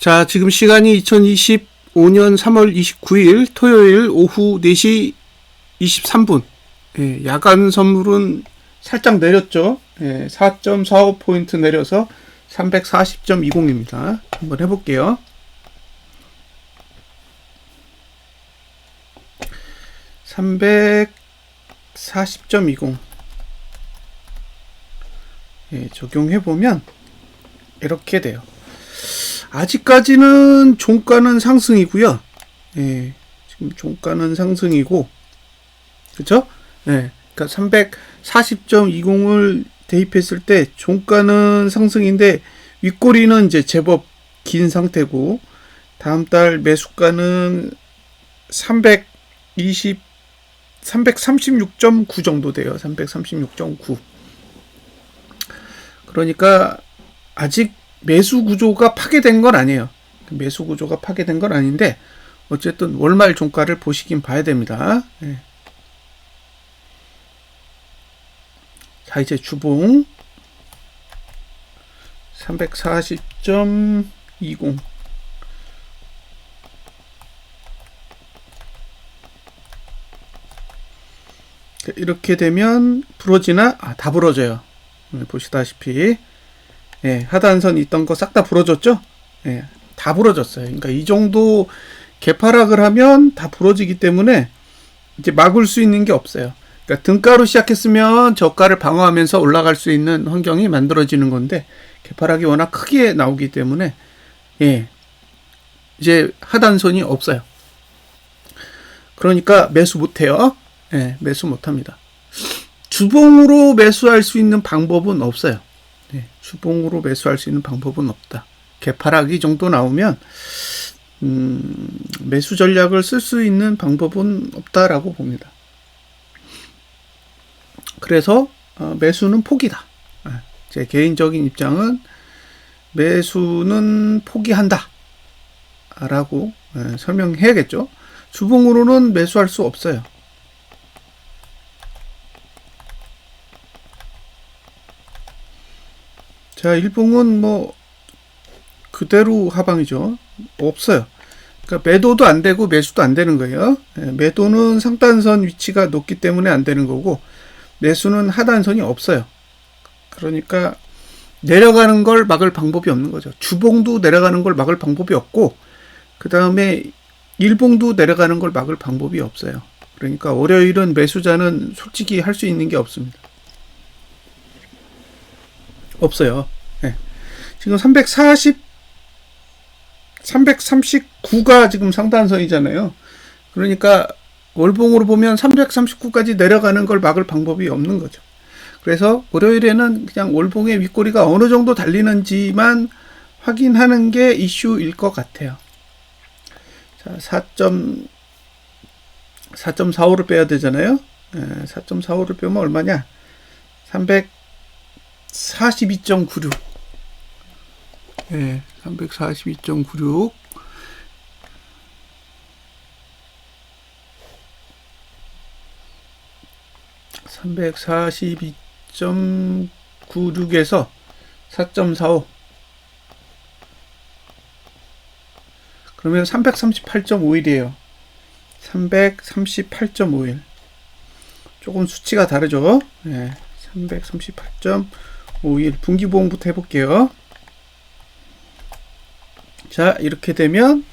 자, 지금 시간이 2025년 3월 29일 토요일 오후 4시 23분. 예, 야간 선물은 살짝 내렸죠. 예, 4.45포인트 내려서 340.20입니다. 한번 해볼게요. (340.20) 예, 적용해보면 이렇게 돼요. 아직까지는 종가는 상승이고요. 예, 지금 종가는 상승이고, 그쵸? 예, 그러니까 340.20을 대입했을 때 종가는 상승인데 윗꼬리는 이제 제법 긴 상태고, 다음 달 매수가는 336.9 정도 돼요. 336.9. 그러니까 아직 매수 구조가 파괴된 건 아니에요. 매수 구조가 파괴된 건 아닌데 어쨌든 월말 종가를 보시긴 봐야 됩니다. 예. 자, 이제 주봉 340.20 이렇게 되면 부러지나? 다 부러져요. 보시다시피 예, 하단선 있던 거 싹 다 부러졌죠? 예, 다 부러졌어요. 그러니까 이 정도 개파락을 하면 다 부러지기 때문에 이제 막을 수 있는 게 없어요. 그러니까 등가로 시작했으면 저가를 방어하면서 올라갈 수 있는 환경이 만들어지는 건데 개파락이 워낙 크게 나오기 때문에 예, 이제 하단선이 없어요. 그러니까 매수 못해요. 예, 매수 못합니다. 주봉으로 매수할 수 있는 방법은 없어요. 네, 주봉으로 매수할 수 있는 방법은 없다. 개파락이 정도 나오면 매수 전략을 쓸 수 있는 방법은 없다라고 봅니다. 그래서 매수는 포기다. 제 개인적인 입장은 매수는 포기한다 라고 설명해야겠죠. 주봉으로는 매수할 수 없어요. 자, 일봉은 뭐 그대로 하방이죠. 없어요. 그러니까 매도도 안 되고 매수도 안 되는 거예요. 매도는 상단선 위치가 높기 때문에 안 되는 거고 매수는 하단선이 없어요. 그러니까 내려가는 걸 막을 방법이 없는 거죠. 주봉도 내려가는 걸 막을 방법이 없고 그 다음에 일봉도 내려가는 걸 막을 방법이 없어요. 그러니까 월요일은 매수자는 솔직히 할 수 있는 게 없습니다. 없어요. 네. 지금 339가 지금 상단선이잖아요. 그러니까 월봉으로 보면 339까지 내려가는 걸 막을 방법이 없는 거죠. 그래서 월요일에는 그냥 월봉의 윗꼬리가 어느 정도 달리는지만 확인하는 게 이슈일 것 같아요. 자, 4.45를 빼야 되잖아요. 4.45를 빼면 얼마냐? 342.96. 예, 342.96. 342.96에서 4.45. 그러면 338.51이에요. 338.51. 조금 수치가 다르죠? 예, 338.51. 분기보험부터 해볼게요. 자, 이렇게 되면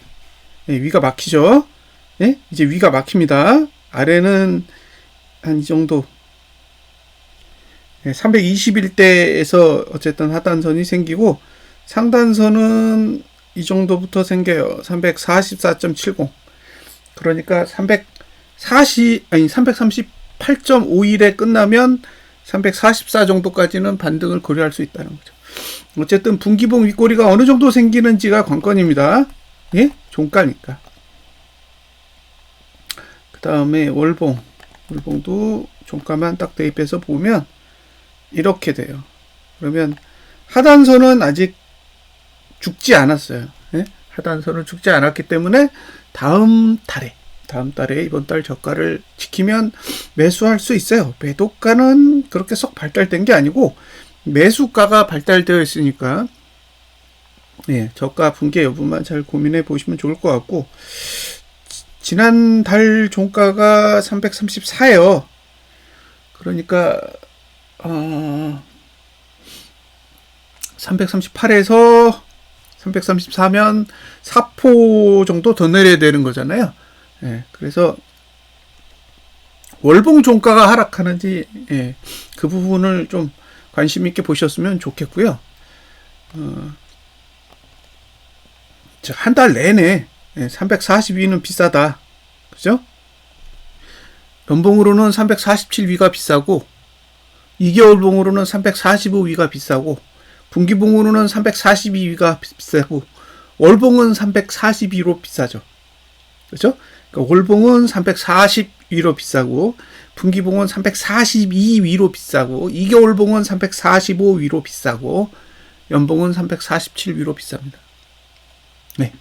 위가 막히죠? 예? 이제 위가 막힙니다. 아래는 한 이 정도 321대에서 어쨌든 하단선이 생기고 상단선은 이 정도부터 생겨요. 344.70. 그러니까 338.51에 끝나면 344 정도까지는 반등을 고려할 수 있다는 거죠. 어쨌든 분기봉 윗꼬리가 어느 정도 생기는지가 관건입니다. 예? 종가니까. 그 다음에 월봉도 종가만 딱 대입해서 보면 이렇게 돼요. 그러면 하단선은 아직 죽지 않았어요. 예? 하단선은 죽지 않았기 때문에 다음 달에 이번 달 저가를 지키면 매수할 수 있어요. 매도가는 그렇게 썩 발달된 게 아니고 매수가가 발달되어 있으니까 예, 저가 붕괴 여부만 잘 고민해 보시면 좋을 것 같고, 지난달 종가가 334예요. 그러니까 338에서 334면 4포 정도 더 내려야 되는 거잖아요. 예, 그래서 월봉 종가가 하락하는지, 예, 그 부분을 좀 관심 있게 보셨으면 좋겠고요. 한 달 내내 342는 비싸다. 그죠? 연봉으로는 347위가 비싸고, 2개월 봉으로는 345위가 비싸고, 분기봉으로는 342위가 비싸고, 월봉은 342로 비싸죠. 그죠? 그러니까 월봉은 340위로 비싸고, 분기봉은 342위로 비싸고, 2개월 봉은 345위로 비싸고, 연봉은 347위로 비쌉니다. 네.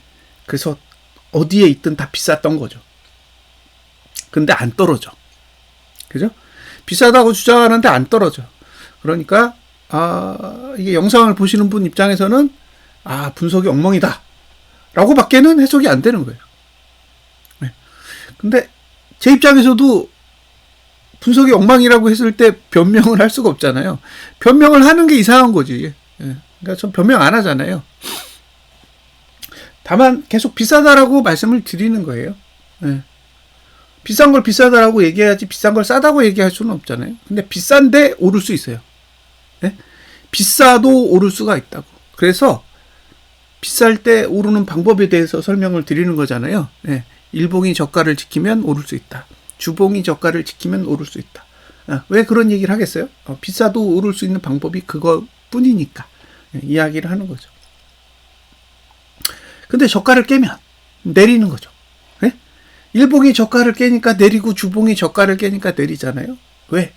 그래서 어디에 있든 다 비쌌던 거죠. 근데 안 떨어져. 그죠? 비싸다고 주장하는데 안 떨어져. 그러니까 이게 영상을 보시는 분 입장에서는 분석이 엉망이다 라고 밖에는 해석이 안 되는 거예요. 네. 근데 제 입장에서도 분석이 엉망이라고 했을 때 변명을 할 수가 없잖아요. 변명을 하는 게 이상한 거지. 네. 그러니까 전 변명 안 하잖아요. 다만 계속 비싸다라고 말씀을 드리는 거예요. 네. 비싼 걸 비싸다라고 얘기해야지 비싼 걸 싸다고 얘기할 수는 없잖아요. 근데 비싼데 오를 수 있어요. 네? 비싸도 오를 수가 있다고. 그래서 비쌀 때 오르는 방법에 대해서 설명을 드리는 거잖아요. 네. 일봉이 저가를 지키면 오를 수 있다. 주봉이 저가를 지키면 오를 수 있다. 왜 그런 얘기를 하겠어요? 비싸도 오를 수 있는 방법이 그것뿐이니까 이야기를 하는 거죠. 근데 저가를 깨면 내리는 거죠. 네? 일봉이 저가를 깨니까 내리고 주봉이 저가를 깨니까 내리잖아요. 왜?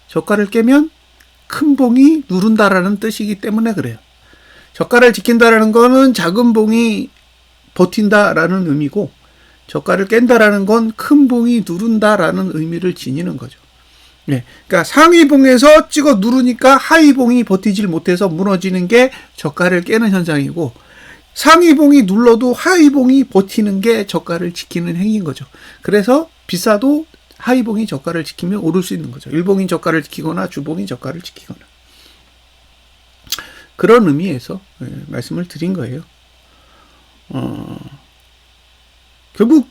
저가를 깨면 큰 봉이 누른다라는 뜻이기 때문에 그래요. 저가를 지킨다라는 거는 작은 봉이 버틴다라는 의미고, 저가를 깬다라는 건 큰 봉이 누른다라는 의미를 지니는 거죠. 네, 그러니까 상위봉에서 찍어 누르니까 하위봉이 버티질 못해서 무너지는 게 저가를 깨는 현상이고, 상위봉이 눌러도 하위봉이 버티는 게 저가를 지키는 행위인 거죠. 그래서 비싸도 하위봉이 저가를 지키면 오를 수 있는 거죠. 일봉이 저가를 지키거나 주봉이 저가를 지키거나. 그런 의미에서 말씀을 드린 거예요. 결국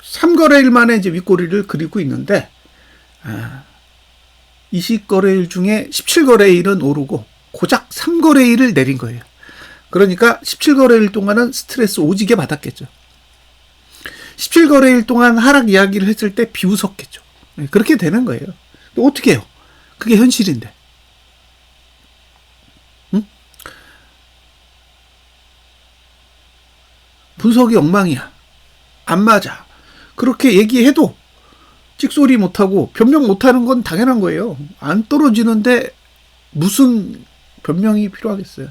3거래일 만에 이제 윗꼬리를 그리고 있는데, 20거래일 중에 17거래일은 오르고 고작 3거래일을 내린 거예요. 그러니까 17거래일 동안은 스트레스 오지게 받았겠죠. 17거래일 동안 하락 이야기를 했을 때 비웃었겠죠. 그렇게 되는 거예요. 어떻게 해요? 그게 현실인데. 응? 분석이 엉망이야. 안 맞아. 그렇게 얘기해도 찍소리 못하고 변명 못하는 건 당연한 거예요. 안 떨어지는데 무슨 변명이 필요하겠어요.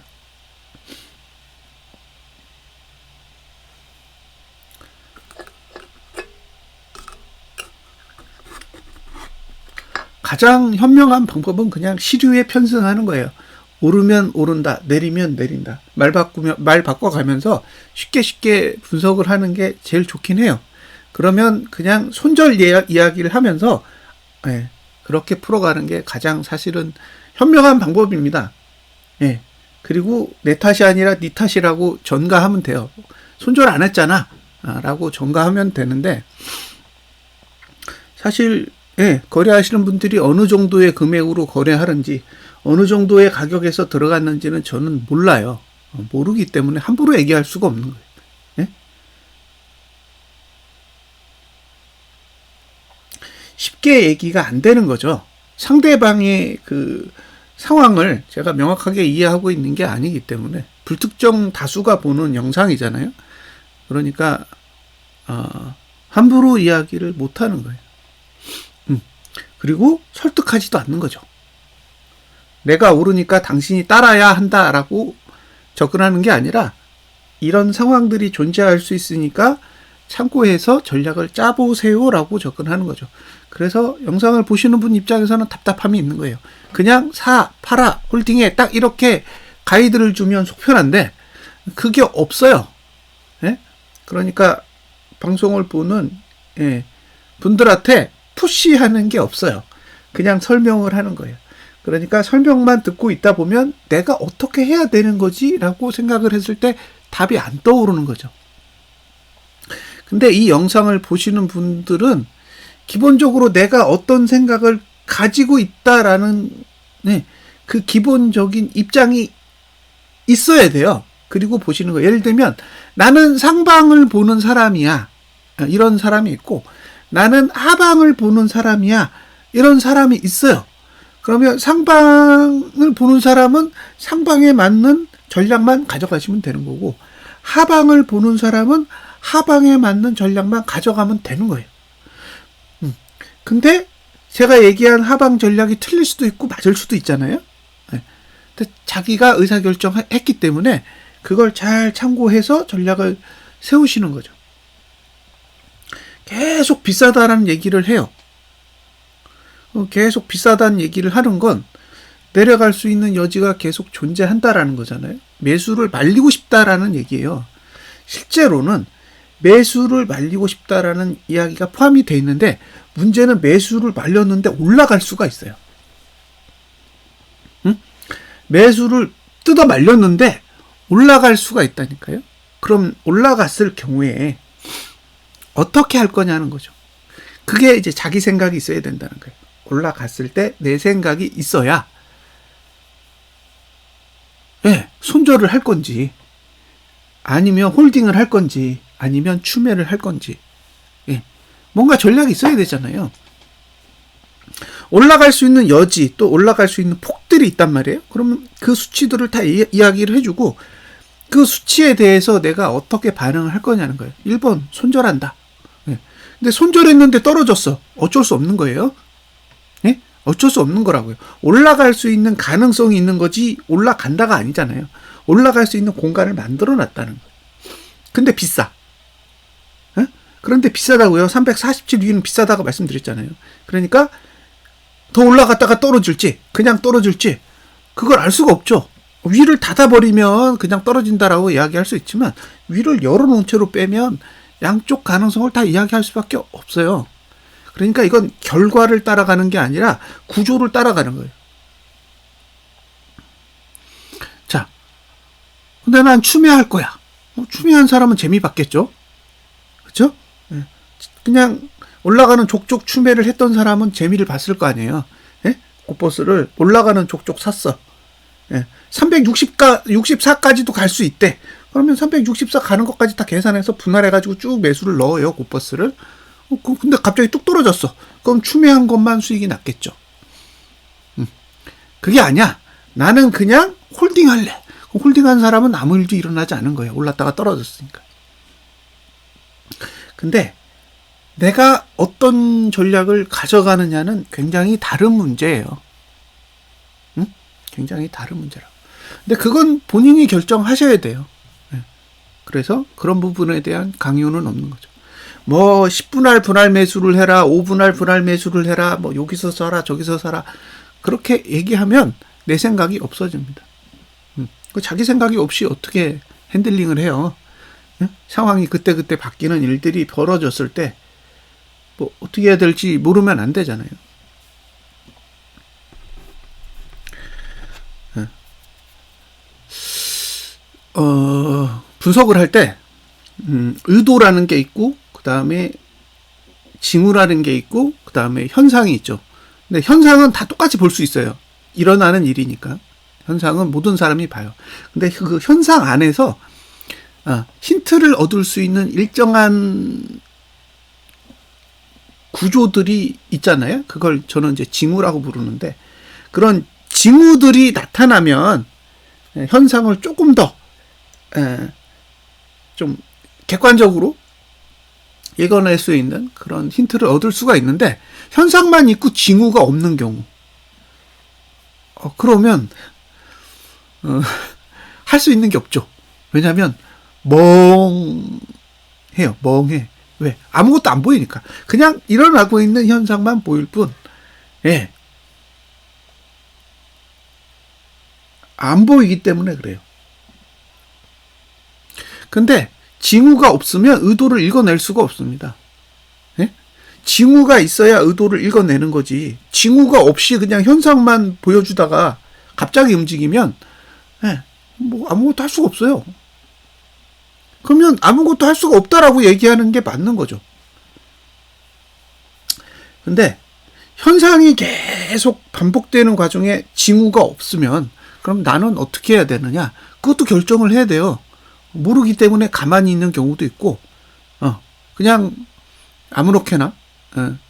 가장 현명한 방법은 그냥 시류에 편승하는 거예요. 오르면 오른다, 내리면 내린다. 말 바꿔가면서 쉽게 분석을 하는 게 제일 좋긴 해요. 그러면 그냥 손절 이야기를 하면서 그렇게 풀어가는 게 가장 사실은 현명한 방법입니다. 그리고 내 탓이 아니라 네 탓이라고 전가하면 돼요. 손절 안 했잖아 라고 전가하면 되는데, 사실 거래하시는 분들이 어느 정도의 금액으로 거래하는지, 어느 정도의 가격에서 들어갔는지는 저는 몰라요. 모르기 때문에 함부로 얘기할 수가 없는 거예요. 쉽게 얘기가 안 되는 거죠. 상대방의 그 상황을 제가 명확하게 이해하고 있는 게 아니기 때문에, 불특정 다수가 보는 영상이잖아요. 그러니까 함부로 이야기를 못 하는 거예요. 그리고 설득하지도 않는 거죠. 내가 오르니까 당신이 따라야 한다라고 접근하는 게 아니라, 이런 상황들이 존재할 수 있으니까 참고해서 전략을 짜보세요라고 접근하는 거죠. 그래서 영상을 보시는 분 입장에서는 답답함이 있는 거예요. 그냥 사, 팔아, 홀딩해 딱 이렇게 가이드를 주면 속 편한데 그게 없어요. 예? 그러니까 방송을 보는 분들한테 푸시하는 게 없어요. 그냥 설명을 하는 거예요. 그러니까 설명만 듣고 있다 보면 내가 어떻게 해야 되는 거지? 라고 생각을 했을 때 답이 안 떠오르는 거죠. 근데 이 영상을 보시는 분들은 기본적으로 내가 어떤 생각을 가지고 있다라는 그 기본적인 입장이 있어야 돼요. 그리고 보시는 거예요. 예를 들면 나는 상방을 보는 사람이야. 이런 사람이 있고 나는 하방을 보는 사람이야. 이런 사람이 있어요. 그러면 상방을 보는 사람은 상방에 맞는 전략만 가져가시면 되는 거고 하방을 보는 사람은 하방에 맞는 전략만 가져가면 되는 거예요. 근데 제가 얘기한 하방 전략이 틀릴 수도 있고 맞을 수도 있잖아요. 근데 자기가 의사결정했기 때문에 그걸 잘 참고해서 전략을 세우시는 거죠. 계속 비싸다라는 얘기를 해요. 계속 비싸다는 얘기를 하는 건 내려갈 수 있는 여지가 계속 존재한다라는 거잖아요. 매수를 말리고 싶다라는 얘기예요. 실제로는 매수를 말리고 싶다라는 이야기가 포함이 되어 있는데 문제는 매수를 말렸는데 올라갈 수가 있어요. 매수를 뜯어 말렸는데 올라갈 수가 있다니까요. 그럼 올라갔을 경우에 어떻게 할 거냐는 거죠. 그게 이제 자기 생각이 있어야 된다는 거예요. 올라갔을 때 내 생각이 있어야 손절을 할 건지 아니면 홀딩을 할 건지 아니면 추매를 할 건지 뭔가 전략이 있어야 되잖아요. 올라갈 수 있는 여지 또 올라갈 수 있는 폭들이 있단 말이에요. 그러면 그 수치들을 다 이야기를 해주고 그 수치에 대해서 내가 어떻게 반응을 할 거냐는 거예요. 1번 손절한다. 근데 손절했는데 떨어졌어. 어쩔 수 없는 거예요. 어쩔 수 없는 거라고요. 올라갈 수 있는 가능성이 있는 거지 올라간다가 아니잖아요. 올라갈 수 있는 공간을 만들어 놨다는 거예요. 근데 비싸. 그런데 비싸다고요. 347 위는 비싸다고 말씀드렸잖아요. 그러니까 더 올라갔다가 떨어질지 그냥 떨어질지 그걸 알 수가 없죠. 위를 닫아버리면 그냥 떨어진다라고 이야기할 수 있지만 위를 열어놓은 채로 빼면 양쪽 가능성을 다 이야기할 수밖에 없어요. 그러니까 이건 결과를 따라가는 게 아니라 구조를 따라가는 거예요. 자, 근데 난 추매할 거야. 추매한 사람은 재미 받겠죠? 그렇죠? 그냥 올라가는 족족 추매를 했던 사람은 재미를 봤을 거 아니에요. 고버스를 올라가는 족족 샀어. 364까지도 갈 수 있대. 그러면 364 가는 것까지 다 계산해서 분할해가지고 쭉 매수를 넣어요, 고버스를. 근데 갑자기 뚝 떨어졌어. 그럼 추매한 것만 수익이 났겠죠. 그게 아니야. 나는 그냥 홀딩할래. 홀딩한 사람은 아무 일도 일어나지 않은 거예요. 올랐다가 떨어졌으니까. 근데 내가 어떤 전략을 가져가느냐는 굉장히 다른 문제예요. 굉장히 다른 문제라고. 근데 그건 본인이 결정하셔야 돼요. 그래서 그런 부분에 대한 강요는 없는 거죠. 뭐 10분할 분할 매수를 해라, 5분할 분할 매수를 해라, 뭐 여기서 사라, 저기서 사라. 그렇게 얘기하면 내 생각이 없어집니다. 자기 생각이 없이 어떻게 핸들링을 해요? 상황이 그때그때 바뀌는 일들이 벌어졌을 때 뭐 어떻게 해야 될지 모르면 안 되잖아요. 분석을 할 때 의도라는 게 있고 그 다음에 징후라는 게 있고 그 다음에 현상이 있죠. 근데 현상은 다 똑같이 볼 수 있어요. 일어나는 일이니까. 현상은 모든 사람이 봐요. 근데 그 현상 안에서 힌트를 얻을 수 있는 일정한 구조들이 있잖아요. 그걸 저는 이제 징후라고 부르는데 그런 징후들이 나타나면 현상을 조금 더 좀 객관적으로 읽어낼 수 있는 그런 힌트를 얻을 수가 있는데 현상만 있고 징후가 없는 경우 그러면 할 수 있는 게 없죠. 왜냐하면 멍해요. 멍해. 왜? 아무것도 안 보이니까. 그냥 일어나고 있는 현상만 보일 뿐 안 보이기 때문에 그래요. 근데 징후가 없으면 의도를 읽어낼 수가 없습니다. 예? 징후가 있어야 의도를 읽어내는 거지. 징후가 없이 그냥 현상만 보여주다가 갑자기 움직이면 뭐 아무것도 할 수가 없어요. 그러면 아무것도 할 수가 없다라고 얘기하는 게 맞는 거죠. 근데 현상이 계속 반복되는 과정에 징후가 없으면 그럼 나는 어떻게 해야 되느냐? 그것도 결정을 해야 돼요. 모르기 때문에 가만히 있는 경우도 있고 그냥 아무렇게나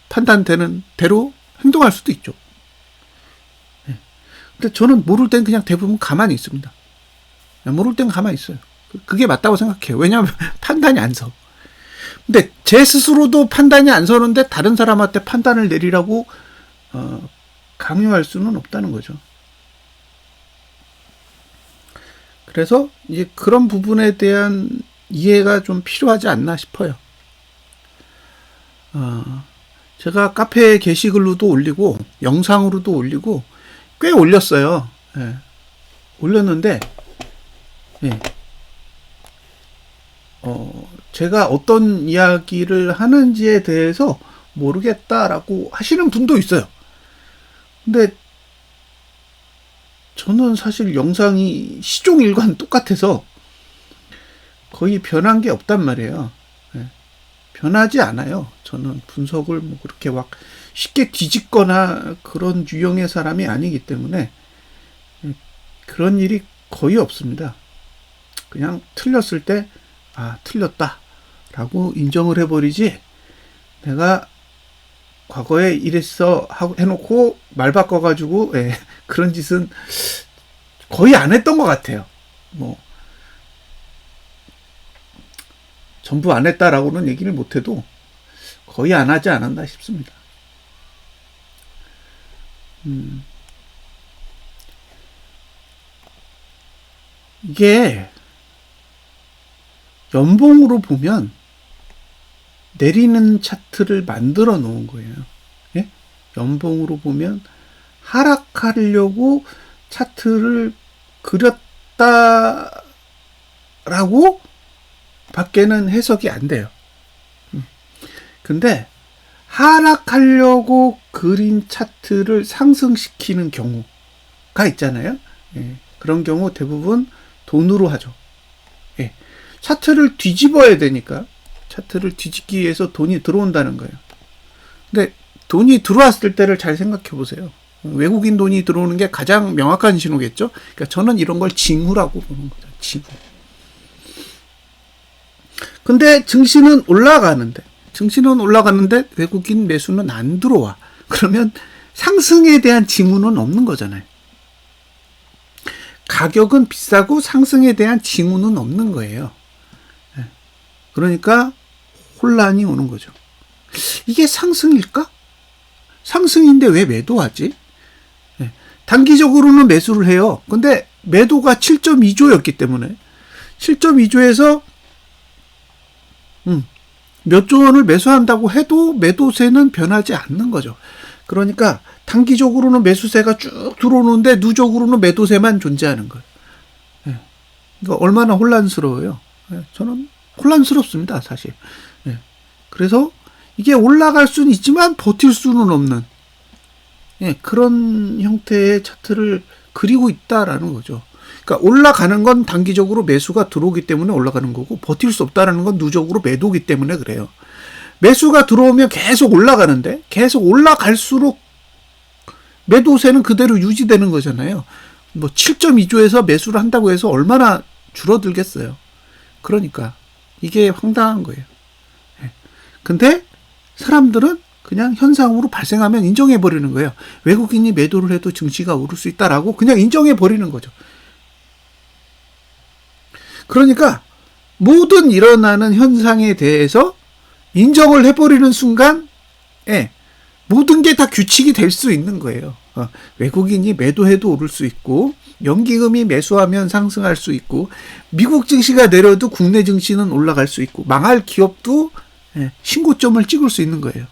판단되는 대로 행동할 수도 있죠. 근데 저는 모를 땐 그냥 대부분 가만히 있습니다. 모를 땐 가만히 있어요. 그게 맞다고 생각해요. 왜냐하면 판단이 안 서. 근데 제 스스로도 판단이 안 서는데 다른 사람한테 판단을 내리라고 강요할 수는 없다는 거죠. 그래서 이제 그런 부분에 대한 이해가 좀 필요하지 않나 싶어요. 제가 카페 게시글로도 올리고 영상으로도 올리고 꽤 올렸어요. 올렸는데 제가 어떤 이야기를 하는지에 대해서 모르겠다라고 하시는 분도 있어요. 근데 저는 사실 영상이 시종일관 똑같아서 거의 변한 게 없단 말이에요. 변하지 않아요. 저는 분석을 뭐 그렇게 막 쉽게 뒤집거나 그런 유형의 사람이 아니기 때문에 그런 일이 거의 없습니다. 그냥 틀렸을 때 틀렸다 라고 인정을 해버리지, 내가 과거에 이랬어 해놓고 말 바꿔가지고 그런 짓은 거의 안 했던 것 같아요. 뭐 전부 안 했다라고는 얘기를 못해도 거의 안 하지 않았나 싶습니다. 이게 연봉으로 보면 내리는 차트를 만들어 놓은 거예요. 연봉으로 보면 하락하려고 차트를 그렸다라고 밖에는 해석이 안 돼요. 근데 하락하려고 그린 차트를 상승시키는 경우가 있잖아요. 그런 경우 대부분 돈으로 하죠. 차트를 뒤집어야 되니까 차트를 뒤집기 위해서 돈이 들어온다는 거예요. 근데 돈이 들어왔을 때를 잘 생각해 보세요. 외국인 돈이 들어오는 게 가장 명확한 신호겠죠. 그러니까 저는 이런 걸 징후라고 보는 거죠. 징후. 근데 증시는 올라가는데 외국인 매수는 안 들어와. 그러면 상승에 대한 징후는 없는 거잖아요. 가격은 비싸고 상승에 대한 징후는 없는 거예요. 그러니까 혼란이 오는 거죠. 이게 상승일까? 상승인데 왜 매도하지? 단기적으로는 매수를 해요. 근데 매도가 7.2조였기 때문에 7.2조에서 몇 조 원을 매수한다고 해도 매도세는 변하지 않는 거죠. 그러니까 단기적으로는 매수세가 쭉 들어오는데 누적으로는 매도세만 존재하는 거예요. 이거 얼마나 혼란스러워요. 저는 혼란스럽습니다, 사실. 그래서 이게 올라갈 수는 있지만 버틸 수는 없는 그런 형태의 차트를 그리고 있다라는 거죠. 그러니까 올라가는 건 단기적으로 매수가 들어오기 때문에 올라가는 거고, 버틸 수 없다라는 건 누적으로 매도기 때문에 그래요. 매수가 들어오면 계속 올라가는데 계속 올라갈수록 매도세는 그대로 유지되는 거잖아요. 뭐 7.2조에서 매수를 한다고 해서 얼마나 줄어들겠어요. 그러니까 이게 황당한 거예요. 근데 사람들은 그냥 현상으로 발생하면 인정해버리는 거예요. 외국인이 매도를 해도 증시가 오를 수 있다라고 그냥 인정해버리는 거죠. 그러니까 모든 일어나는 현상에 대해서 인정을 해버리는 순간 모든 게 다 규칙이 될 수 있는 거예요. 외국인이 매도해도 오를 수 있고, 연기금이 매수하면 상승할 수 있고, 미국 증시가 내려도 국내 증시는 올라갈 수 있고, 망할 기업도 신고점을 찍을 수 있는 거예요.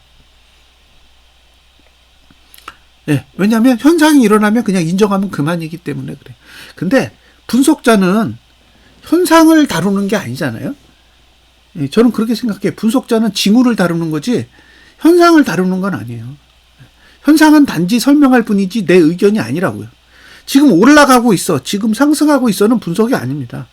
예, 왜냐하면 현상이 일어나면 그냥 인정하면 그만이기 때문에 그래. 근데 분석자는 현상을 다루는 게 아니잖아요. 예, 저는 그렇게 생각해요. 분석자는 징후를 다루는 거지 현상을 다루는 건 아니에요. 현상은 단지 설명할 뿐이지 내 의견이 아니라고요. 지금 올라가고 있어, 지금 상승하고 있어는 분석이 아닙니다.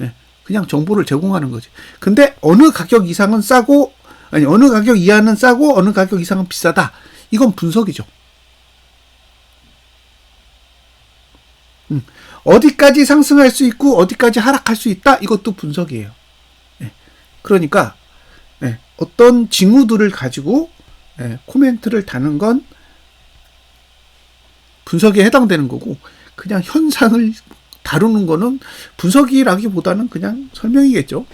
예, 그냥 정보를 제공하는 거지. 근데 어느 가격 이상은 싸고, 아니 어느 가격 이하는 싸고 어느 가격 이상은 비싸다. 이건 분석이죠. 어디까지 상승할 수 있고 어디까지 하락할 수 있다. 이것도 분석이에요. 예, 그러니까 예, 어떤 징후들을 가지고 예, 코멘트를 다는 건 분석에 해당되는 거고, 그냥 현상을 다루는 거는 분석이라기보다는 그냥 설명이겠죠.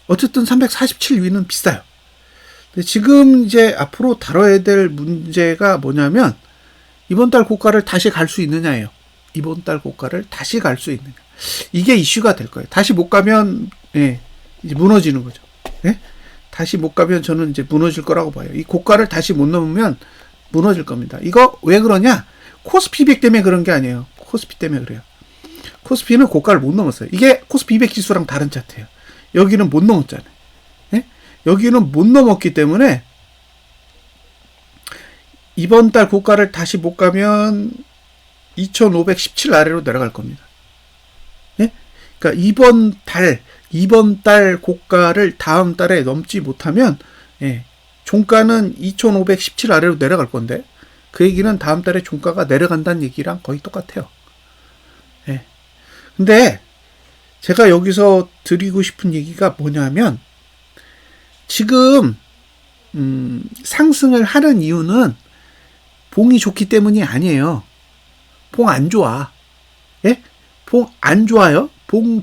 어쨌든 347위는 비싸요. 근데 지금 이제 앞으로 다뤄야 될 문제가 뭐냐면 이번 달 고가를 다시 갈 수 있느냐예요. 이번 달 고가를 다시 갈 수 있느냐. 이게 이슈가 될 거예요. 다시 못 가면 예, 이제 무너지는 거죠. 예? 다시 못 가면 저는 이제 무너질 거라고 봐요. 이 고가를 다시 못 넘으면 무너질 겁니다. 이거 왜 그러냐? 코스피 200 때문에 그런 게 아니에요. 코스피 때문에 그래요. 코스피는 고가를 못 넘었어요. 이게 코스피 200 지수랑 다른 차트예요. 여기는 못 넘었잖아요. 예? 여기는 못 넘었기 때문에 이번 달 고가를 다시 못 가면 2517 아래로 내려갈 겁니다. 예? 그러니까 이번 달 고가를 다음 달에 넘지 못하면 예, 종가는 2517 아래로 내려갈 건데, 그 얘기는 다음 달에 종가가 내려간다는 얘기랑 거의 똑같아요. 예. 근데 제가 여기서 드리고 싶은 얘기가 뭐냐면, 지금 상승을 하는 이유는 봉이 좋기 때문이 아니에요. 봉 안 좋아. 예? 봉 안 좋아요.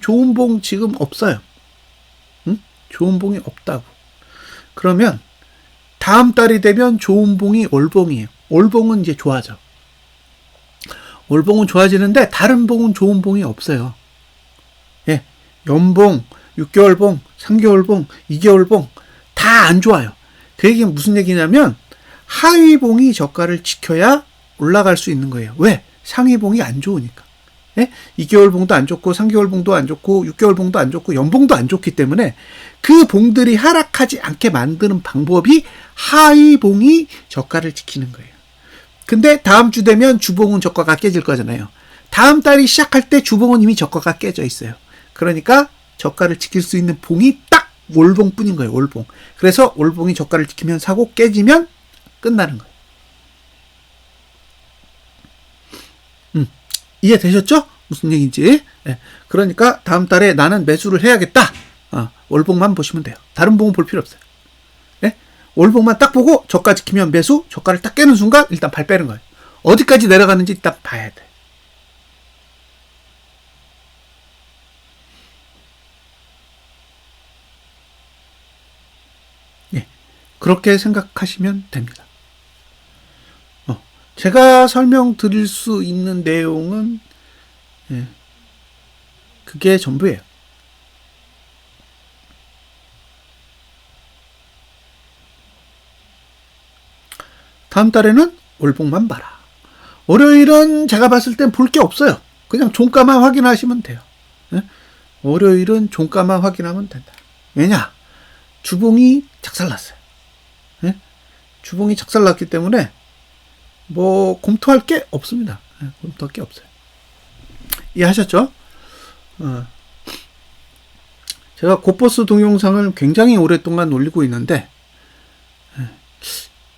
좋은 봉 지금 없어요. 응? 좋은 봉이 없다고. 그러면 다음 달이 되면 좋은 봉이 올봉이에요. 올봉은 이제 좋아져. 올봉은 좋아지는데 다른 봉은 좋은 봉이 없어요. 예, 연봉, 6개월 봉, 3개월 봉, 2개월 봉 다 안 좋아요. 그 얘기는 무슨 얘기냐면 하위 봉이 저가를 지켜야 올라갈 수 있는 거예요. 왜? 상위 봉이 안 좋으니까. 예? 2개월 봉도 안 좋고 3개월 봉도 안 좋고 6개월 봉도 안 좋고 연봉도 안 좋기 때문에 그 봉들이 하락하지 않게 만드는 방법이 하위 봉이 저가를 지키는 거예요. 근데 다음 주 되면 주봉은 저가가 깨질 거잖아요. 다음 달이 시작할 때 주봉은 이미 저가가 깨져 있어요. 그러니까 저가를 지킬 수 있는 봉이 딱 올봉뿐인 거예요. 올봉. 그래서 올봉이 저가를 지키면 사고 깨지면 끝나는 거예요. 이해되셨죠? 무슨 얘기인지. 네. 그러니까 다음 달에 나는 매수를 해야겠다. 월봉만 보시면 돼요. 다른 봉은 볼 필요 없어요. 네? 월봉만 딱 보고 저가 지키면 매수, 저가를 딱 깨는 순간 일단 발 빼는 거예요. 어디까지 내려가는지 일단 봐야 돼. 네. 그렇게 생각하시면 됩니다. 제가 설명드릴 수 있는 내용은 예, 그게 전부예요. 다음 달에는 월봉만 봐라. 월요일은 제가 봤을 땐 볼 게 없어요. 그냥 종가만 확인하시면 돼요. 예? 월요일은 종가만 확인하면 된다. 왜냐? 주봉이 작살났어요. 예? 주봉이 작살났기 때문에 뭐 검토할 게 없습니다. 검토할 게 없어요. 이해하셨죠? 제가 고버스 동영상을 굉장히 오랫동안 올리고 있는데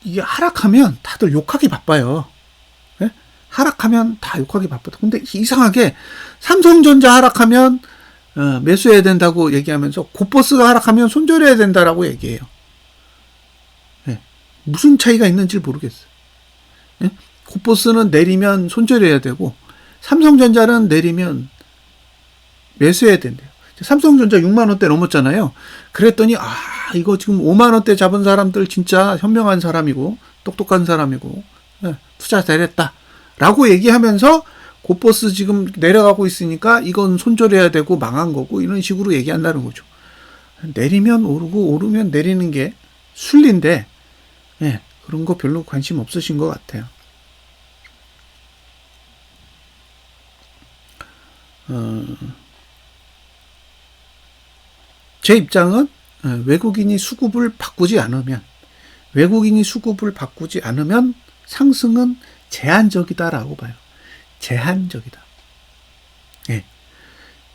이게 하락하면 다들 욕하기 바빠요. 예? 하락하면 다 욕하기 바쁘다. 근데 이상하게 삼성전자 하락하면 매수해야 된다고 얘기하면서 고버스가 하락하면 손절해야 된다라고 얘기해요. 예. 무슨 차이가 있는지 모르겠어요. 예? 고버스는 내리면 손절해야 되고 삼성전자는 내리면 매수해야 된대요. 삼성전자 6만원대 넘었잖아요. 그랬더니 이거 지금 5만원대 잡은 사람들 진짜 현명한 사람이고 똑똑한 사람이고 투자 잘했다 라고 얘기하면서 고버스 지금 내려가고 있으니까 이건 손절해야 되고 망한 거고 이런 식으로 얘기한다는 거죠. 내리면 오르고 오르면 내리는 게 순리인데, 예, 그런 거 별로 관심 없으신 것 같아요. 제 입장은 외국인이 수급을 바꾸지 않으면 상승은 제한적이다라고 봐요. 제한적이다. 예.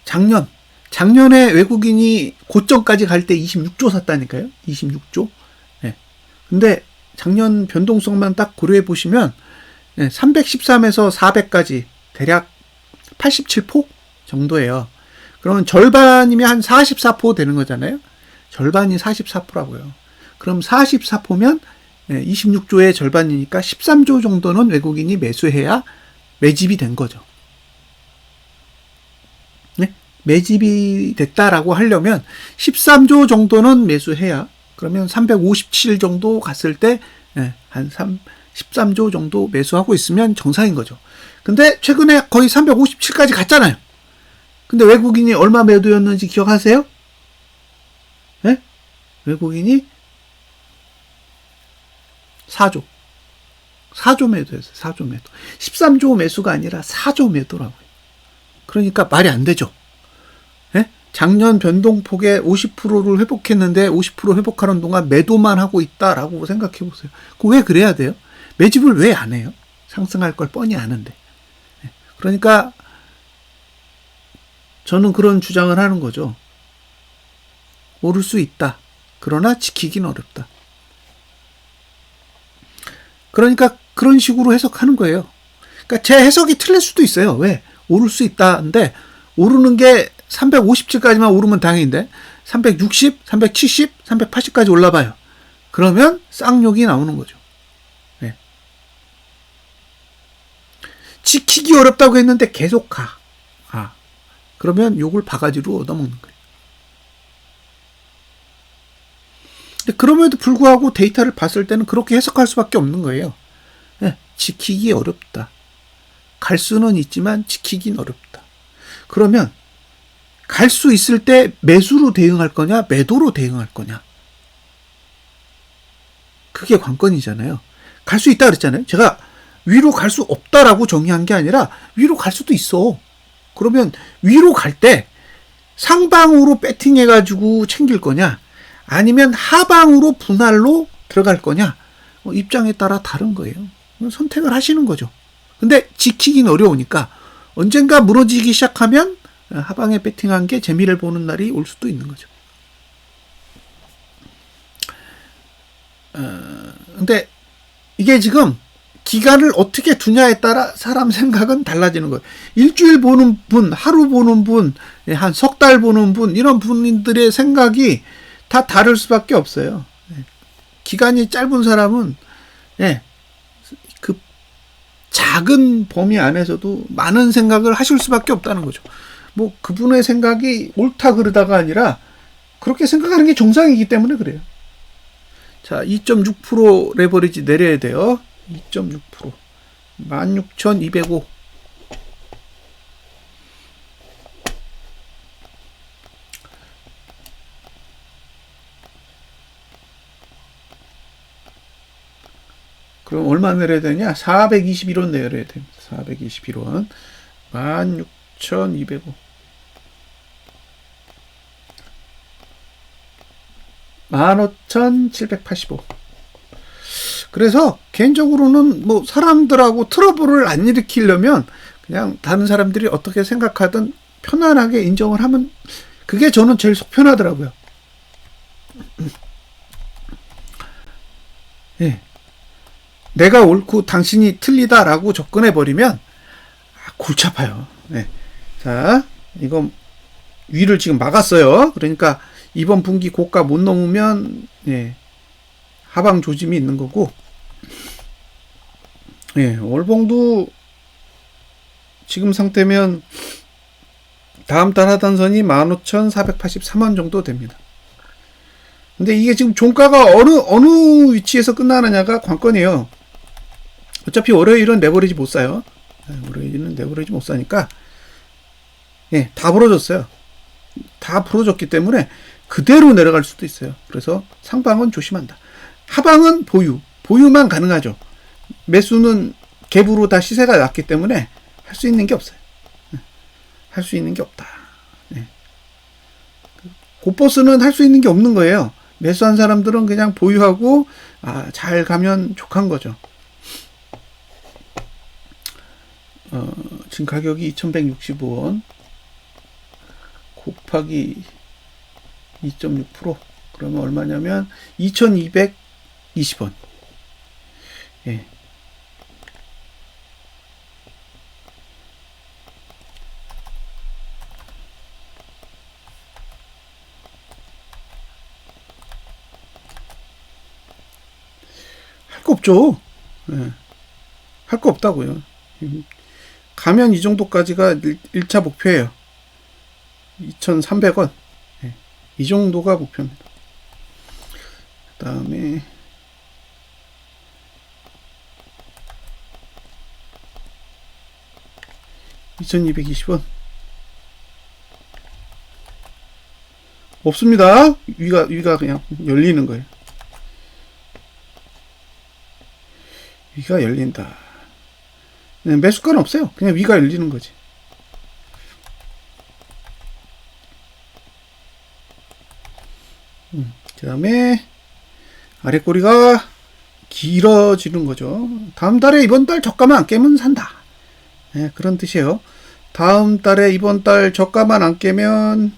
작년에 외국인이 고점까지 갈 때 26조 샀다니까요. 26조. 예. 근데 작년 변동성만 딱 고려해 보시면 313에서 400까지 대략 87포 정도예요. 그러면 절반이면 한 44포 되는 거잖아요. 절반이 44포라고요. 그럼 44포면 26조의 절반이니까 13조 정도는 외국인이 매수해야 매집이 된 거죠. 네? 매집이 됐다라고 하려면 13조 정도는 매수해야, 그러면 357 정도 갔을 때 한 13조 정도 매수하고 있으면 정상인 거죠. 근데 최근에 거의 357까지 갔잖아요. 근데 외국인이 얼마 매도였는지 기억하세요? 네? 외국인이 4조 매도였어요. 4조 매도. 13조 매수가 아니라 4조 매도라고요. 그러니까 말이 안 되죠. 네? 작년 변동폭의 50%를 회복했는데 50% 회복하는 동안 매도만 하고 있다라고 생각해 보세요. 그럼 왜 그래야 돼요? 매집을 왜 안 해요? 상승할 걸 뻔히 아는데. 그러니까 저는 그런 주장을 하는 거죠. 오를 수 있다. 그러나 지키긴 어렵다. 그러니까 그런 식으로 해석하는 거예요. 그러니까 제 해석이 틀릴 수도 있어요. 왜? 오를 수 있다는데 오르는 게 357까지만 오르면 다행인데 360, 370, 380까지 올라봐요. 그러면 쌍욕이 나오는 거죠. 네. 지키기 어렵다고 했는데 계속 가. 그러면 욕을 바가지로 얻어먹는 거예요. 근데 그럼에도 불구하고 데이터를 봤을 때는 그렇게 해석할 수밖에 없는 거예요. 네, 지키기 어렵다. 갈 수는 있지만 지키긴 어렵다. 그러면 갈 수 있을 때 매수로 대응할 거냐, 매도로 대응할 거냐. 그게 관건이잖아요. 갈 수 있다 그랬잖아요. 제가 위로 갈 수 없다라고 정의한 게 아니라 위로 갈 수도 있어. 그러면 위로 갈 때 상방으로 배팅해가지고 챙길 거냐, 아니면 하방으로 분할로 들어갈 거냐, 입장에 따라 다른 거예요. 선택을 하시는 거죠. 근데 지키긴 어려우니까 언젠가 무너지기 시작하면 하방에 배팅한 게 재미를 보는 날이 올 수도 있는 거죠. 근데 이게 지금 기간을 어떻게 두냐에 따라 사람 생각은 달라지는 거예요. 일주일 보는 분, 하루 보는 분, 한 석 달 보는 분, 이런 분들의 생각이 다 다를 수밖에 없어요. 기간이 짧은 사람은 그 작은 범위 안에서도 많은 생각을 하실 수밖에 없다는 거죠. 뭐 그분의 생각이 옳다 그러다가 아니라 그렇게 생각하는 게 정상이기 때문에 그래요. 자, 2.6% 레버리지 내려야 돼요. 2.6%. 16,205. 그럼 얼마 내려야 되냐? 421원 내려야 됩니다. 421원. 16,205. 15,785. 그래서 개인적으로는 뭐 사람들하고 트러블을 안 일으키려면 그냥 다른 사람들이 어떻게 생각하든 편안하게 인정을 하면 그게 저는 제일 속 편하더라고요. 예. 내가 옳고 당신이 틀리다라고 접근해버리면 골치 아파요. 네. 자, 이건 위를 지금 막았어요. 그러니까 이번 분기 고가 못 넘으면 하방 조짐이 있는 거고, 월봉도 지금 상태면 다음 달 하단선이 15,483원 정도 됩니다. 근데 이게 지금 종가가 어느 위치에서 끝나느냐가 관건이에요. 어차피 월요일은 레버리지 못 사요. 월요일은 레버리지 못 사니까 다 부러졌어요. 다 부러졌기 때문에 그대로 내려갈 수도 있어요. 그래서 상방은 조심한다. 하방은 보유만 가능하죠. 매수는 갭으로 다 시세가 났기 때문에 할 수 있는 게 없어요. 할 수 있는 게 없다. 고버스는 할 수 있는 게 없는 거예요. 매수한 사람들은 그냥 보유하고 잘 가면 족한 거죠. 지금 가격이 2165원 곱하기 2.6% 그러면 얼마냐면 2220원. 예. 할 거 없죠. 예. 할 거 없다고요. 가면 이 정도까지가 1차 목표예요. 2,300원. 예. 이 정도가 목표입니다. 그 다음에 2220원. 없습니다. 위가 그냥 열리는 거예요. 위가 열린다. 매수가는 없어요. 그냥 위가 열리는 거지. 그 다음에 아래 꼬리가 길어지는 거죠. 다음 달에 이번 달 저가만 안 깨면 산다. 네, 그런 뜻이에요. 다음 달에 이번 달 저가만 안 깨면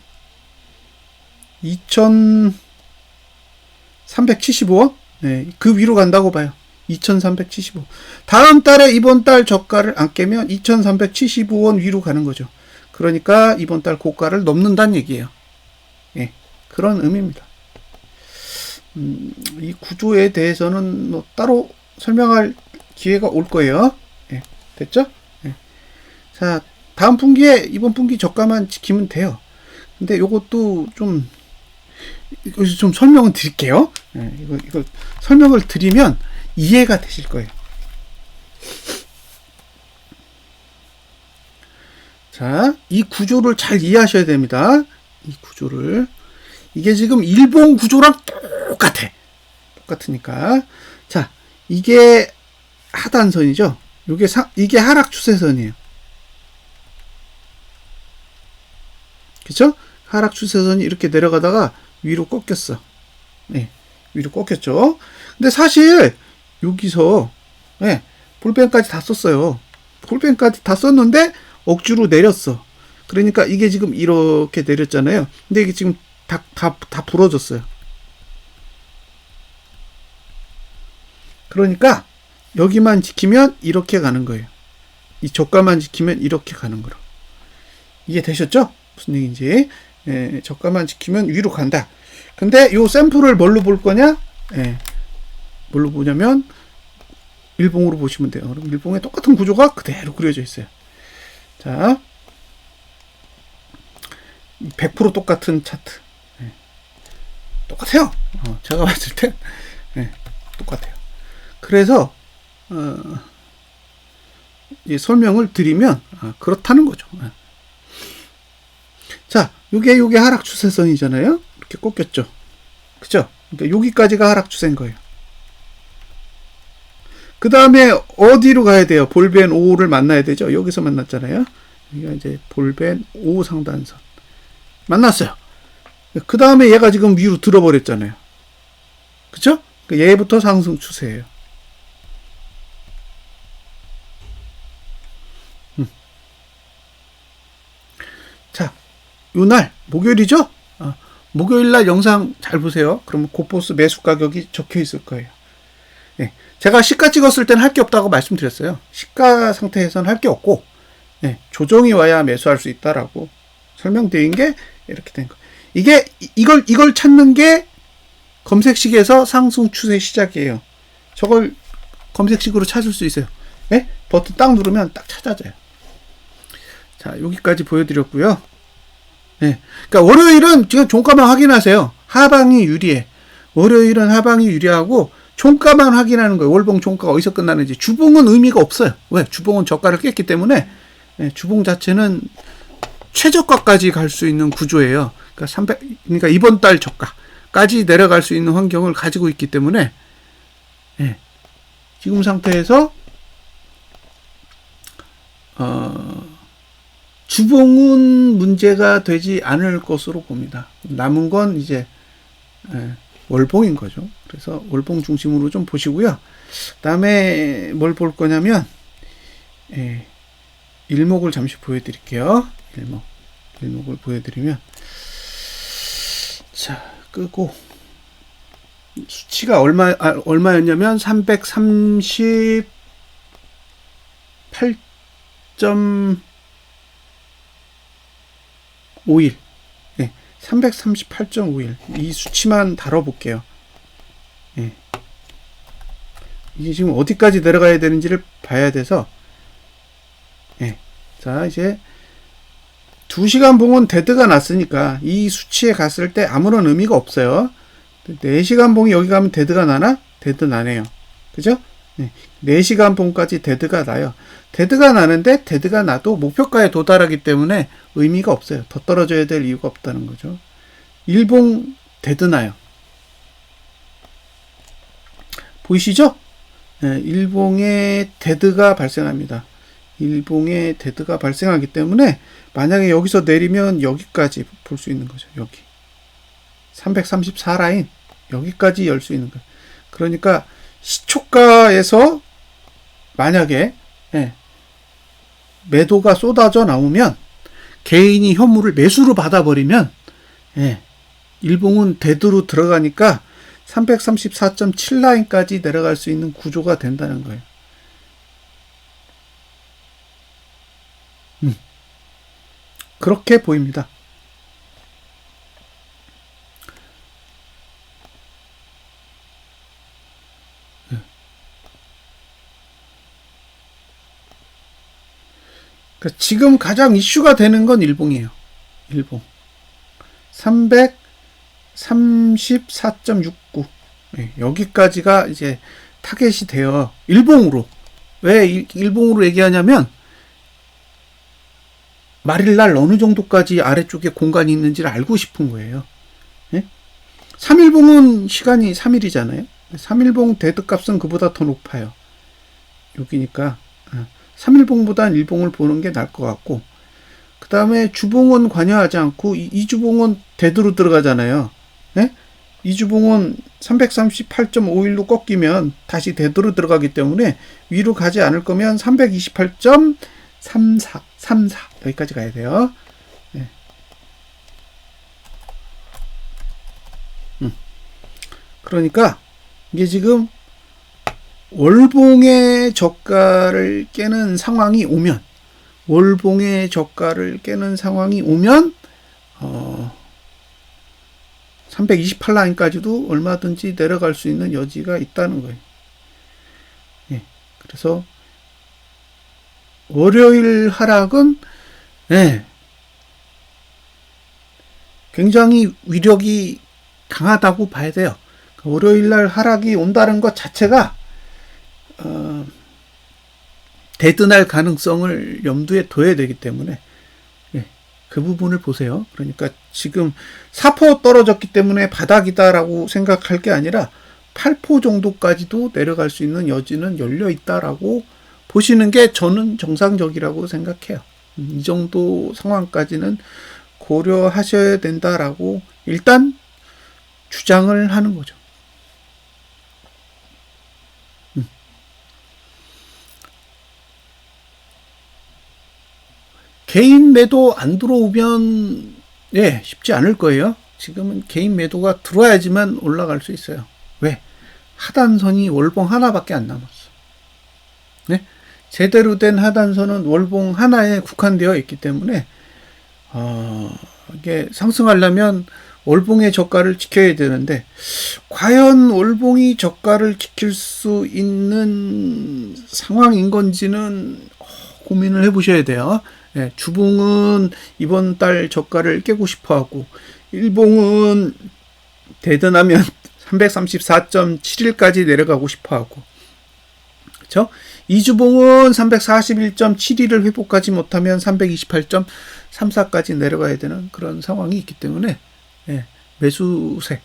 2,375원? 네, 그 위로 간다고 봐요. 2,375. 다음 달에 이번 달 저가를 안 깨면 2,375원 위로 가는 거죠. 그러니까 이번 달 고가를 넘는다는 얘기예요. 예, 그런 의미입니다. 이 구조에 대해서는 뭐 따로 설명할 기회가 올 거예요. 예, 됐죠? 예. 자, 다음 분기에 이번 분기 저가만 지키면 돼요. 근데 요것도 좀 설명을 드릴게요. 예, 이거 설명을 드리면 이해가 되실 거예요. 자, 이 구조를 잘 이해하셔야 됩니다. 이 구조를. 이게 지금 일본 구조랑 똑같아. 똑같으니까. 자, 이게 하단선이죠. 이게 하락 추세선이에요. 그쵸? 하락 추세선이 이렇게 내려가다가 위로 꺾였어. 네, 위로 꺾였죠. 근데 사실 여기서 볼펜까지 다 썼어요. 볼펜까지 다 썼는데 억지로 내렸어. 그러니까 이게 지금 이렇게 내렸잖아요. 근데 이게 지금 다 부러졌어요. 그러니까 여기만 지키면 이렇게 가는 거예요. 이 저가만 지키면 이렇게 가는 거로. 이해 되셨죠? 무슨 얘기인지. 예, 저가만 지키면 위로 간다. 근데 요 샘플을 뭘로 볼 거냐? 예, 뭘로 보냐면 일봉으로 보시면 돼요. 그럼 일봉에 똑같은 구조가 그대로 그려져 있어요. 자, 100% 똑같은 차트. 예, 똑같아요. 제가 봤을 때 똑같아요. 그래서 설명을 드리면 그렇다는 거죠. 자, 요게 하락 추세선이잖아요. 이렇게 꺾였죠. 그죠? 그러니까 여기까지가 하락 추세인 거예요. 그 다음에 어디로 가야 돼요? 볼벤 5를 만나야 되죠. 여기서 만났잖아요. 여기가 이제 볼벤 5 상단선 만났어요. 그 다음에 얘가 지금 위로 들어버렸잖아요. 그쵸? 얘부터 상승 추세예요. 자, 요날 목요일이죠? 목요일날 영상 잘 보세요. 그러면 고포스 매수 가격이 적혀 있을 거예요. 예, 제가 시가 찍었을 땐 할 게 없다고 말씀드렸어요. 시가 상태에서는 할 게 없고, 조정이 와야 매수할 수 있다라고 설명드린 게 이렇게 된 거예요. 이걸 찾는 게 검색식에서 상승 추세 시작이에요. 저걸 검색식으로 찾을 수 있어요. 네? 버튼 딱 누르면 딱 찾아져요. 자, 여기까지 보여드렸고요. 네. 그러니까 월요일은 지금 종가만 확인하세요. 하방이 유리해. 월요일은 하방이 유리하고 종가만 확인하는 거예요. 월봉 종가가 어디서 끝나는지. 주봉은 의미가 없어요. 왜? 주봉은 저가를 깼기 때문에 주봉 자체는 최저가까지 갈 수 있는 구조예요. 그러니까 이번 달 저가까지 내려갈 수 있는 환경을 가지고 있기 때문에 예. 지금 상태에서 주봉은 문제가 되지 않을 것으로 봅니다. 남은 건 이제 월봉인 거죠. 그래서 월봉 중심으로 좀 보시고요. 다음에 뭘 볼 거냐면 일목을 잠시 보여드릴게요. 일목을 보여드리면, 자, 끄고 수치가 얼마였냐면 338.51. 338.51. 이 수치만 다뤄볼게요. 이게 지금 어디까지 내려가야 되는지를 봐야 돼서, 자, 이제 2시간 봉은 데드가 났으니까 이 수치에 갔을 때 아무런 의미가 없어요. 4시간 봉이 여기 가면 데드가 나나? 데드 나네요. 그죠? 4시간 봉까지 데드가 나요. 데드가 나는데 데드가 나도 목표가에 도달하기 때문에 의미가 없어요. 더 떨어져야 될 이유가 없다는 거죠. 1봉 데드 나요. 보이시죠? 1봉에 데드가 발생합니다. 1봉에 데드가 발생하기 때문에 만약에 여기서 내리면 여기까지 볼 수 있는 거죠. 여기 334 라인 여기까지 열 수 있는 거예요. 그러니까 시초가에서 만약에 매도가 쏟아져 나오면 개인이 현물을 매수로 받아버리면 일봉은 데드로 들어가니까 334.7 라인까지 내려갈 수 있는 구조가 된다는 거예요. 그렇게 보입니다. 그러니까 지금 가장 이슈가 되는 건 일봉이에요. 일봉 334.69. 여기까지가 이제 타겟이 돼요. 일봉으로. 왜 일봉으로 얘기하냐면 말일날 어느 정도까지 아래쪽에 공간이 있는지를 알고 싶은 거예요. 3일봉은 시간이 3일이잖아요. 3일봉 데드값은 그보다 더 높아요. 여기니까 3일봉보단 일봉을 보는 게 나을 것 같고, 그 다음에 주봉은 관여하지 않고 이주봉은 데드로 들어가잖아요. 이주봉은 338.51로 꺾이면 다시 데드로 들어가기 때문에 위로 가지 않을 거면 328.34 여기까지 가야 돼요. 그러니까 이게 지금 월봉의 저가를 깨는 상황이 오면 328 라인까지도 얼마든지 내려갈 수 있는 여지가 있다는 거예요. 그래서 월요일 하락은 굉장히 위력이 강하다고 봐야 돼요. 월요일 날 하락이 온다는 것 자체가 데드날 가능성을 염두에 둬야 되기 때문에 그 부분을 보세요. 그러니까 지금 4% 떨어졌기 때문에 바닥이다라고 생각할 게 아니라 8% 정도까지도 내려갈 수 있는 여지는 열려 있다라고 보시는 게 저는 정상적이라고 생각해요. 이 정도 상황까지는 고려하셔야 된다라고 일단 주장을 하는 거죠. 개인 매도 안 들어오면 쉽지 않을 거예요. 지금은 개인 매도가 들어와야지만 올라갈 수 있어요. 왜? 하단선이 월봉 하나밖에 안 남았어. 제대로 된 하단선은 월봉 하나에 국한되어 있기 때문에 이게 상승하려면 월봉의 저가를 지켜야 되는데, 과연 월봉이 저가를 지킬 수 있는 상황인 건지는 고민을 해보셔야 돼요. 주봉은 이번 달 저가를 깨고 싶어하고, 일봉은 대단하면 334.71까지 내려가고 싶어하고, 그렇죠? 이주봉은 341.72를 회복하지 못하면 328.34까지 내려가야 되는 그런 상황이 있기 때문에 매수세,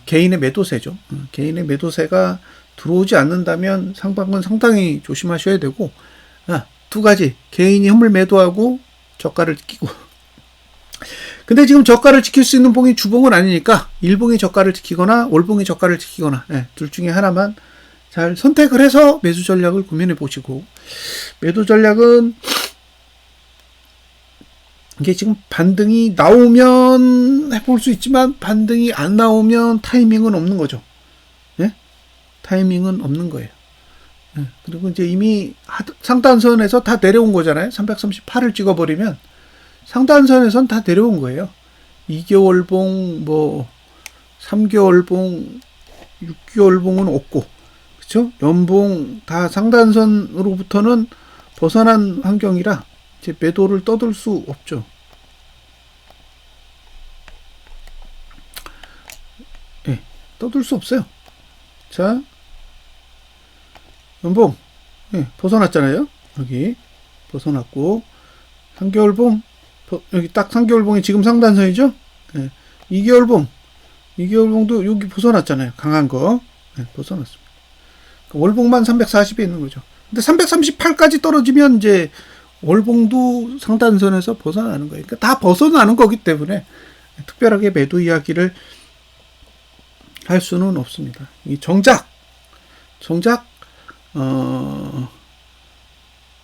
개인의 매도세죠. 개인의 매도세가 들어오지 않는다면 상방은 상당히 조심하셔야 되고, 두 가지. 개인이 현물 매도하고 저가를 지키고. 근데 지금 저가를 지킬 수 있는 봉이 주봉은 아니니까 일봉이 저가를 지키거나 월봉이 저가를 지키거나 둘 중에 하나만 잘 선택을 해서 매수 전략을 고민해 보시고, 매도 전략은 이게 지금 반등이 나오면 해볼 수 있지만 반등이 안 나오면 타이밍은 없는 거죠. 타이밍은 없는 거예요. 그리고 이제 이미 상단선에서 다 내려온 거잖아요. 338을 찍어버리면 상단선에선 다 내려온 거예요. 2개월봉, 3개월봉, 6개월봉은 없고, 그쵸? 연봉 다 상단선으로부터는 벗어난 환경이라 이제 매도를 떠들 수 없죠. 떠들 수 없어요. 자, 연봉 벗어났잖아요. 여기 벗어났고, 3개월봉 여기 딱 3개월봉이 지금 상단선이죠. 2개월봉도 여기 벗어났잖아요. 강한 거 벗어났습니다. 월봉만 340에 있는 거죠. 근데 338까지 떨어지면 이제 월봉도 상단선에서 벗어나는 거예요. 그러니까 다 벗어나는 거기 때문에 특별하게 매도 이야기를 할 수는 없습니다. 이 정작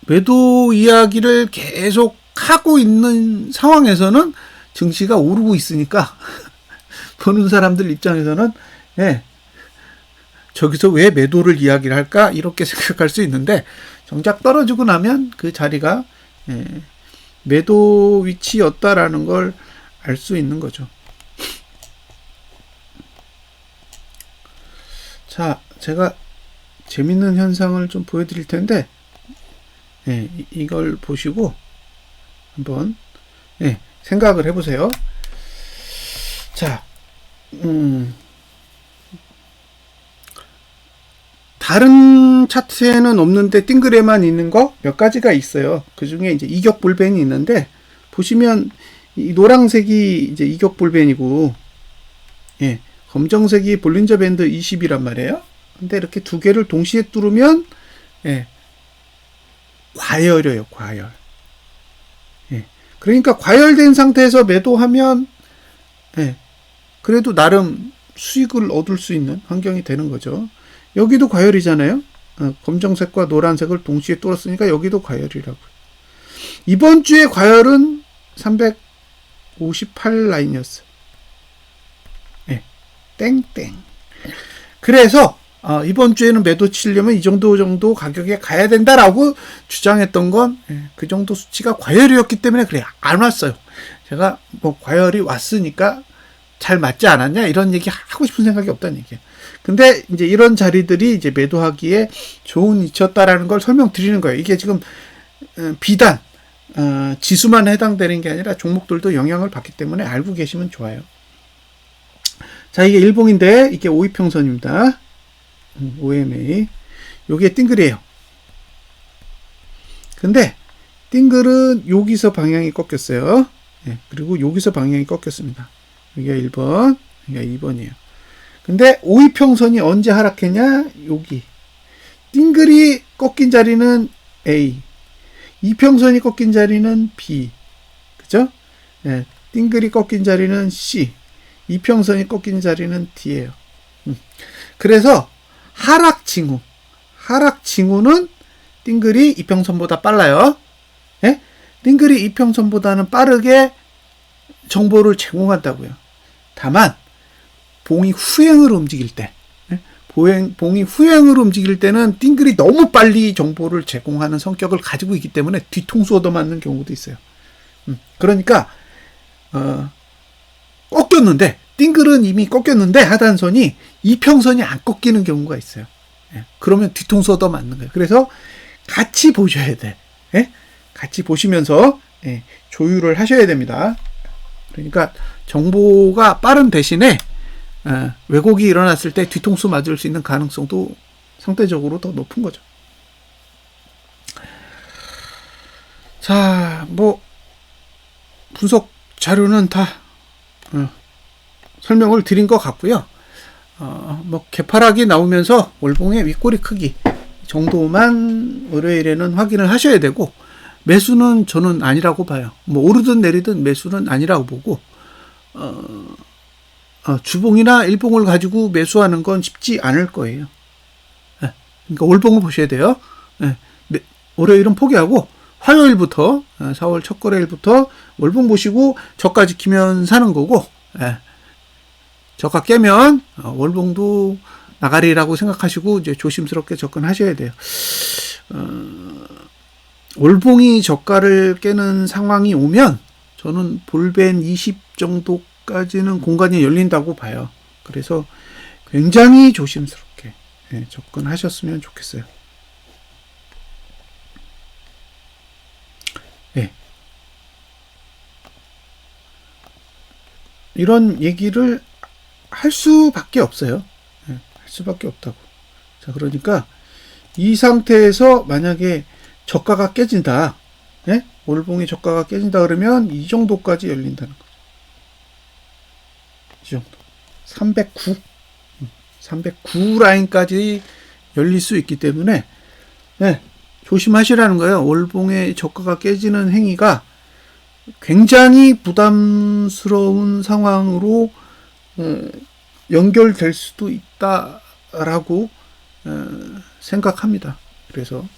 매도 이야기를 계속 하고 있는 상황에서는 증시가 오르고 있으니까 보는 사람들 입장에서는 저기서 왜 매도를 이야기를 할까 이렇게 생각할 수 있는데, 정작 떨어지고 나면 그 자리가 매도 위치였다라는 걸 알 수 있는 거죠. 자, 제가 재밌는 현상을 좀 보여드릴 텐데, 이걸 보시고 한번 생각을 해보세요. 자, 다른 차트에는 없는데 띵글에만 있는 거 몇 가지가 있어요. 그 중에 이제 이격불변이 있는데, 보시면 이 노란색이 이제 이격불변이고, 검정색이 볼린저 밴드 20이란 말이에요. 근데 이렇게 두 개를 동시에 뚫으면 과열이에요. 과열. 그러니까 과열된 상태에서 매도하면 그래도 나름 수익을 얻을 수 있는 환경이 되는 거죠. 여기도 과열이잖아요. 검정색과 노란색을 동시에 뚫었으니까 여기도 과열이라고. 이번 주에 과열은 358 라인이었어요. 땡땡. 그래서 이번 주에는 매도 치려면 이 정도 가격에 가야 된다라고 주장했던 건 그 정도 수치가 과열이었기 때문에 그래요. 안 왔어요. 제가 과열이 왔으니까 잘 맞지 않았냐 이런 얘기 하고 싶은 생각이 없다는 얘기예요. 근데 이제 이런 자리들이 이제 매도하기에 좋은 위치였다라는 걸 설명드리는 거예요. 이게 지금 비단 지수만 해당되는 게 아니라 종목들도 영향을 받기 때문에 알고 계시면 좋아요. 자, 이게 일봉인데 이게 5이평선입니다. OMA. 요게 띵글이에요. 근데 띵글은 여기서 방향이 꺾였어요. 그리고 여기서 방향이 꺾였습니다. 여기가 1번, 여기가 2번이에요. 근데 5이평선이 언제 하락했냐? 여기. 띵글이 꺾인 자리는 A. 이평선이 꺾인 자리는 B. 그죠? 띵글이 꺾인 자리는 C. 이평선이 꺾인 자리는 D예요. 그래서 하락 징후는 띵글이 이평선보다 빨라요. 띵글이 이평선보다는 빠르게 정보를 제공한다고요. 다만 봉이 후행으로 움직일 때, 봉이 후행으로 움직일 때는 띵글이 너무 빨리 정보를 제공하는 성격을 가지고 있기 때문에 뒤통수 얻어맞는 경우도 있어요. 그러니까 꺾였는데, 띵글은 이미 꺾였는데 하단선이 이평선이 안 꺾이는 경우가 있어요. 그러면 뒤통수 얻어맞는 거예요. 그래서 같이 보셔야 돼. 같이 보시면서 조율을 하셔야 됩니다. 그러니까 정보가 빠른 대신에 왜곡이 일어났을 때 뒤통수 맞을 수 있는 가능성도 상대적으로 더 높은 거죠. 자, 분석 자료는 다 설명을 드린 것 같고요. 뭐 개파락이 나오면서 월봉의 윗꼬리 크기 정도만 월요일에는 확인을 하셔야 되고, 매수는 저는 아니라고 봐요. 뭐 오르든 내리든 매수는 아니라고 보고, 주봉이나 일봉을 가지고 매수하는 건 쉽지 않을 거예요. 그러니까 월봉을 보셔야 돼요. 월요일은 포기하고 화요일부터 4월 첫 거래일부터 월봉 보시고 저가 지키면 사는 거고, 저가 깨면 월봉도 나가리라고 생각하시고 이제 조심스럽게 접근하셔야 돼요. 월봉이 저가를 깨는 상황이 오면 저는 볼벤 20 정도까지는 공간이 열린다고 봐요. 그래서 굉장히 조심스럽게 접근하셨으면 좋겠어요. 이런 얘기를 할 수밖에 없어요. 할 수밖에 없다고. 자, 그러니까 이 상태에서 만약에 저가가 깨진다, 월봉의 저가가 깨진다 그러면 이 정도까지 열린다는 거죠. 이 정도. 309 라인까지 열릴 수 있기 때문에 조심하시라는 거예요. 월봉의 저가가 깨지는 행위가 굉장히 부담스러운 상황으로 연결될 수도 있다라고 생각합니다. 그래서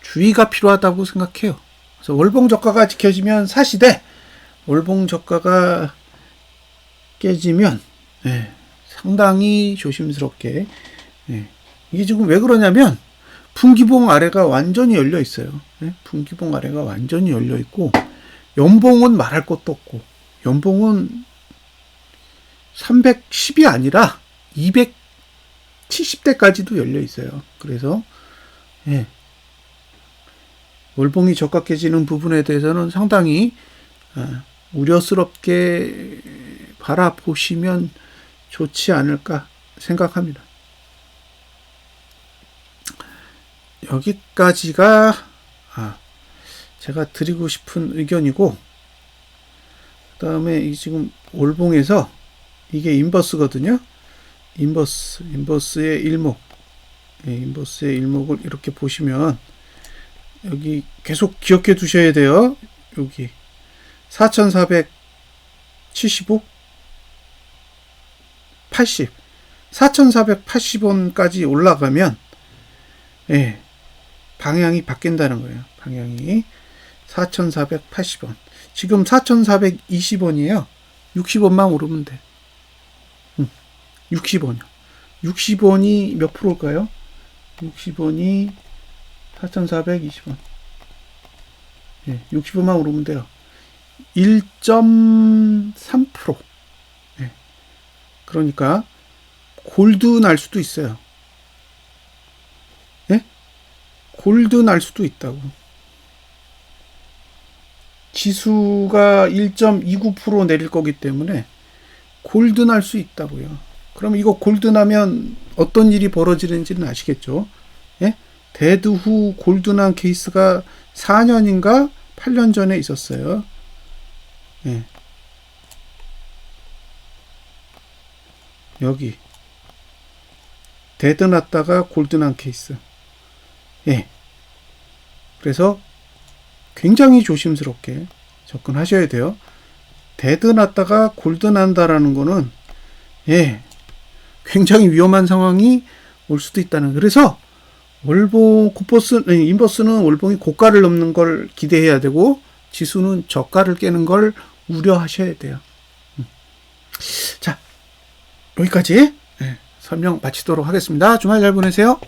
주의가 필요하다고 생각해요. 그래서 월봉 저가가 지켜지면 사시되, 월봉 저가가 깨지면 상당히 조심스럽게, 이게 지금 왜 그러냐면 분기봉 아래가 완전히 열려 있어요. 분기봉 아래가 완전히 열려 있고, 연봉은 말할 것도 없고, 연봉은 310이 아니라 270대까지도 열려 있어요. 그래서 월봉이 저가 깨지는 부분에 대해서는 상당히 우려스럽게 바라보시면 좋지 않을까 생각합니다. 여기까지가 제가 드리고 싶은 의견이고, 그 다음에 이 지금 월봉에서 이게 인버스거든요. 인버스의 일목, 인버스의 일목을 이렇게 보시면 여기 계속 기억해 두셔야 돼요. 여기 4,475, 80, 4,480원까지 올라가면 방향이 바뀐다는 거예요. 방향이 4,480원. 지금 4,420원이에요. 60원만 오르면 돼. 60원이요. 60원이 몇 프로일까요? 60원이 4,420원. 60원만 오르면 돼요. 1.3%. 그러니까 골드 날 수도 있어요. 골드 날 수도 있다고. 지수가 1.29% 내릴 거기 때문에 골드 날 수 있다고요. 그럼 이거 골드 나면 어떤 일이 벌어지는지는 아시겠죠? 데드 후 골드 난 케이스가 4년인가 8년 전에 있었어요. 여기 데드 났다가 골드 난 케이스. 그래서 굉장히 조심스럽게 접근하셔야 돼요. 데드 났다가 골드 난다라는 거는 굉장히 위험한 상황이 올 수도 있다는. 그래서 월봉 인버스는 월봉이 고가를 넘는 걸 기대해야 되고, 지수는 저가를 깨는 걸 우려하셔야 돼요. 자, 여기까지 설명 마치도록 하겠습니다. 주말 잘 보내세요.